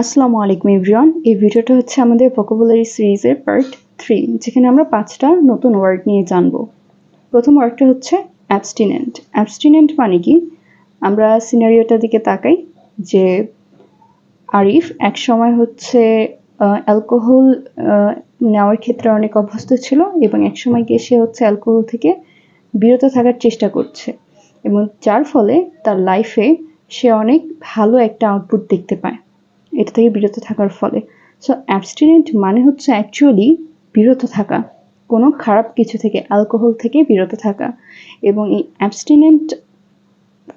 আসসালামু আলাইকুম এভরিওয়ান। এই ভিডিওটা হচ্ছে আমাদের ভোকাবুলারি সিরিজের পার্ট 3, যেখানে আমরা 5টা নতুন ওয়ার্ড নিয়ে জানব। প্রথম ওয়ার্ডটা হচ্ছে অ্যাবস্টিনেন্ট। অ্যাবস্টিনেন্ট মানে কি? আমরা সিনারিওটার দিকে তাকাই যে আরিফ এক সময় হচ্ছে অ্যালকোহল নেওয়ার ক্ষেত্রে অনেক অভ্যস্ত ছিল এবং এক সময় গিয়ে সে হচ্ছে অ্যালকোহল থেকে বিরত থাকার চেষ্টা করছে, এবং যার ফলে তার লাইফে সে অনেক ভালো একটা আউটপুট দেখতে পায় এটা থেকে বিরত থাকার ফলে। সো অ্যাবস্টিনেন্ট মানে হচ্ছে অ্যাকচুয়ালি বিরত থাকা, কোনো খারাপ কিছু থেকে, অ্যালকোহল থেকে বিরত থাকা। এবং এই অ্যাবস্টিনেন্ট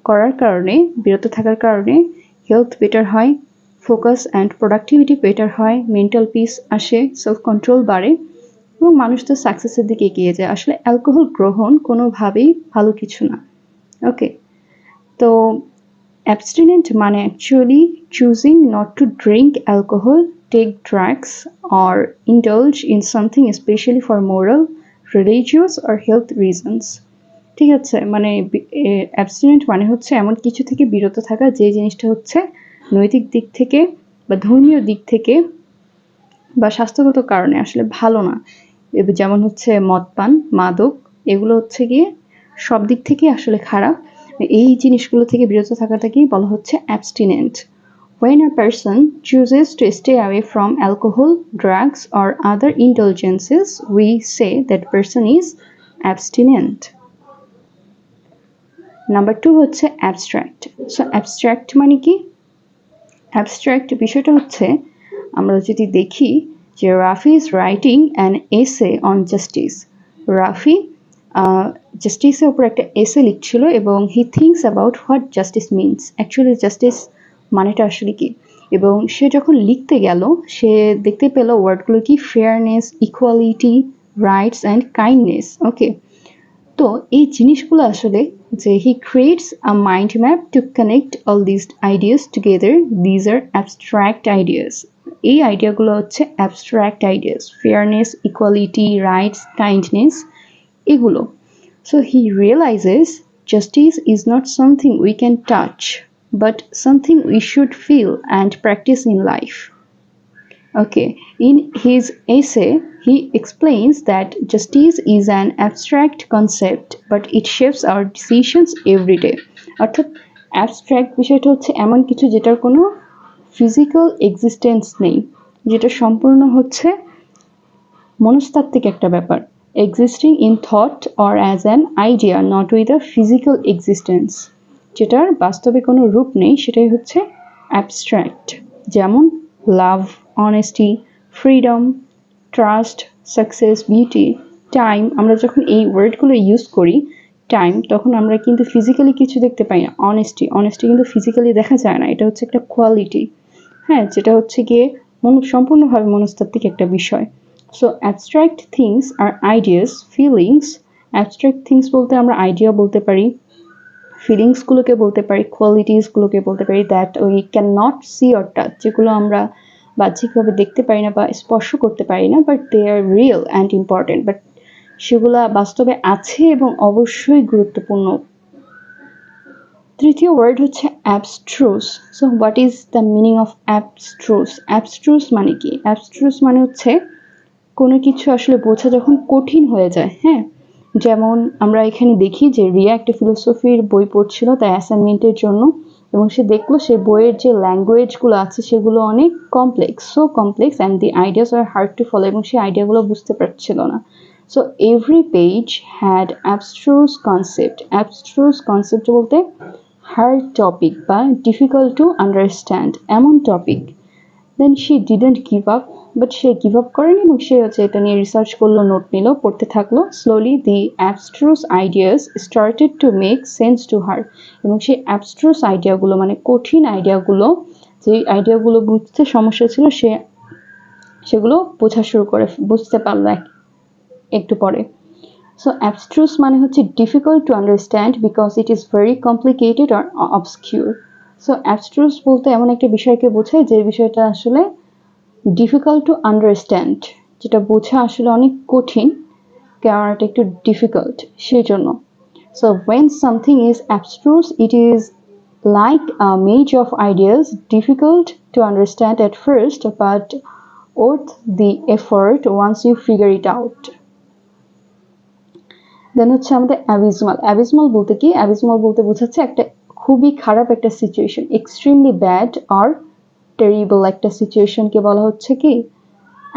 করার কারণে, বিরত থাকার কারণে হেলথ বেটার হয়, ফোকাস অ্যান্ড প্রোডাক্টিভিটি বেটার হয়, মেন্টাল পিস আসে, সেলফ কন্ট্রোল বাড়ে এবং মানুষ তো সাকসেসের দিকে এগিয়ে যায়। আসলে অ্যালকোহল গ্রহণ কোনোভাবেই ভালো কিছু না। ওকে, তো abstinent মানে actually choosing not to drink alcohol, take drugs, or indulge in something especially for moral, religious or health reasons. ঠিক আছে, মানে অ্যাবস্টিনেন্ট মানে হচ্ছে এমন কিছু থেকে বিরত থাকা যে জিনিসটা হচ্ছে নৈতিক দিক থেকে বা ধর্মীয় দিক থেকে বা স্বাস্থ্যগত কারণে আসলে ভালো না। যেমন হচ্ছে মদপান, মাদক, এগুলো হচ্ছে গিয়ে সব দিক থেকে আসলে খারাপ। এই জিনিসগুলো থেকে বিরত থাকাটাকেই বলা হচ্ছে abstinent. When a person chooses to stay away from alcohol, drugs or other indulgences, we say that person is abstinent. Number 2 হচ্ছে অ্যাবস্ট্রাক্ট। সো অ্যাবস্ট্রাক্ট মানে কি? অ্যাবস্ট্রাক্ট বিষয়টা হচ্ছে, আমরা যদি দেখি যে Rafi is writing an essay on justice. Rafi জাস্টিসের উপর একটা এসে লিখছিল এবং হি thinks about what justice means, actually justice মানেটা আসলে কি। এবং সে যখন লিখতে গেল সে দেখতে পেল ওয়ার্ডগুলো কি, fairness, equality, rights and kindness. Okay, তো এই জিনিসগুলো আসলে যে he creates a mind map to connect all this ideas together, these are abstract ideas. এই আইডিয়াগুলো হচ্ছে abstract ideas, fairness, equality, rights, kindness, এগুলো। So he realizes justice is not something we can touch, but something we should feel and practice in life. Okay, in his essay, he explains that justice is an abstract concept, but it shapes our decisions every day. অর্থাৎ abstract বিষয়টা হচ্ছে এমন কিছু যেটার কোনো physical existence নেই, যেটা সম্পূর্ণ হচ্ছে মনস্তাত্ত্বিক একটা ব্যাপার, existing in thought or as an idea, not with a physical existence, যেটার বাস্তবে কোনো রূপ নেই, সেটাই হচ্ছে অ্যাবস্ট্রাক্ট। যেমন love, honesty, freedom, trust, success, beauty, time. আমরা যখন এই ওয়ার্ডগুলো ইউজ করি, টাইম, তখন আমরা কিন্তু ফিজিক্যালি কিছু দেখতে পাই না। অনেস্টি, অনেস্টি কিন্তু ফিজিক্যালি দেখা যায় না, এটা হচ্ছে একটা কোয়ালিটি, হ্যাঁ, যেটা হচ্ছে গিয়ে সম্পূর্ণভাবে মনস্তাত্ত্বিক একটা বিষয়। So abstract things are ideas, feelings. Abstract things বলতে আমরা আইডিয়া বলতে পারি, ফিলিংসগুলোকে বলতে পারি, কোয়ালিটিসগুলোকে বলতে পারি, that we can not see or touch, যেগুলো আমরা বাহ্যিকভাবে দেখতে পারি না বা স্পর্শ করতে পারি না, but they are real and important, but সেগুলা বাস্তবে আছে এবং অবশ্যই গুরুত্বপূর্ণ। তৃতীয় ওয়ার্ড হচ্ছে abstruse. So what is the meaning of abstruse? Abstruse মানে কি? অ্যাবস্ট্রুস মানে হচ্ছে কোনো কিছু আসলে বোঝা যখন কঠিন হয়ে যায়। হ্যাঁ, যেমন আমরা এখানে দেখি যে রিয়া একটা ফিলোসফির বই পড়ছিল তার অ্যাসাইনমেন্টের জন্য, এবং সে দেখলো সে বইয়ের যে ল্যাঙ্গুয়েজগুলো আছে সেগুলো অনেক complex, so complex and the ideas are hard to follow, এবং সেই আইডিয়াগুলো বুঝতে পারছিল না। So every page had abstruse concept. Abstruse concept বলতে হার্ড টপিক বা ডিফিকাল্ট টু আন্ডারস্ট্যান্ড এমন topic. Then she didn't give up, but সে গিভ আপ করেনি এবং সে হচ্ছে এটা নিয়ে রিসার্চ করলো, নোট নিল, পড়তে থাকলো। Slowly the abstruse ideas started to make sense to her, এবং সেই অ্যাবস্ট্রুস আইডিয়াগুলো মানে কঠিন আইডিয়াগুলো, যে আইডিয়াগুলো বুঝতে সমস্যা ছিল সেগুলো বোঝা শুরু করে, বুঝতে পারলো একটু পরে। সো অ্যাবস্ট্রুস মানে হচ্ছে difficult to understand because it is very complicated আর অবসকিউর। সো অ্যাবস্ট্রুস বলতে এমন একটা বিষয়কে বোঝায় যে বিষয়টা আসলে ডিফিকাল্ট টু আন্ডারস্ট্যান্ড, যেটা বোঝা আসলে অনেক কঠিন, কারণ এটা একটু ডিফিকাল্ট সেই জন্য। So when something is abstruse, it is like a maze of ideas, difficult to understand at first, but worth the effort once you figure it out. দেন হচ্ছে আমাদের অ্যাবিসমাল। অ্যাবিসমাল বলতে কি? অ্যাবিসমাল বলতে বোঝাচ্ছে একটা খুবই খারাপ একটা situation, extremely bad or terrible একটা সিচুয়েশনকে বলা হচ্ছে কি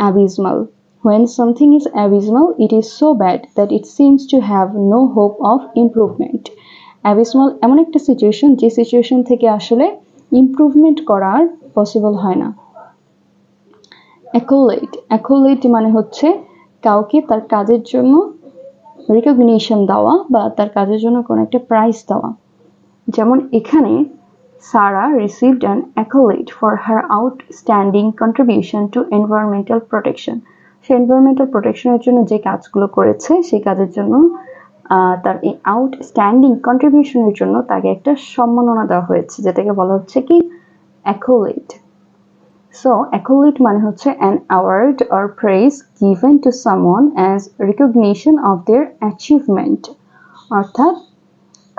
অ্যাবিসমাল। When something is abysmal, it is so bad that it seems to have no hope of improvement. অ্যাবিসমাল এমন একটা সিচুয়েশন যে সিচুয়েশন থেকে আসলে ইমপ্রুভমেন্ট করার পসিবল হয় না। অ্যাকোলেট। অ্যাকোলেট মানে হচ্ছে কাউকে তার কাজের জন্য রিকগনিশন দেওয়া বা তার কাজের জন্য কোনো একটা প্রাইজ দেওয়া। যেমন এখানে Sarah received an accolade for her outstanding contribution to environmental protection. সে এনভায়রনমেন্টাল প্রোটেকশনের জন্য যে কাজগুলো করেছে সেই কাজের জন্য তার এই আউটস্ট্যান্ডিং কন্ট্রিবিউশনের জন্য তাকে একটা সম্মাননা দেওয়া হয়েছে, যেটাকে বলা হচ্ছে কি accolade. So accolade মানে হচ্ছে an award or praise given to someone as recognition of their achievement. অর্থাৎ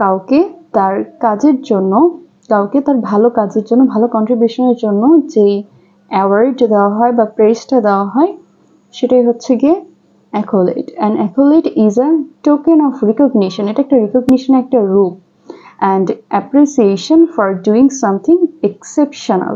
কাউকে তার কাজের জন্য, কাউকে তার ভালো কাজের জন্য, ভালো কন্ট্রিবিউশনের জন্য যে অ্যাওয়ার্ড দেওয়া হয় বা প্রেজটা দেওয়া হয় সেটাই হচ্ছে গিয়ে accolade. An accolade is a token of recognition. এটা একটা রিকগনিশন, একটা রূপ, and appreciation for doing something exceptional.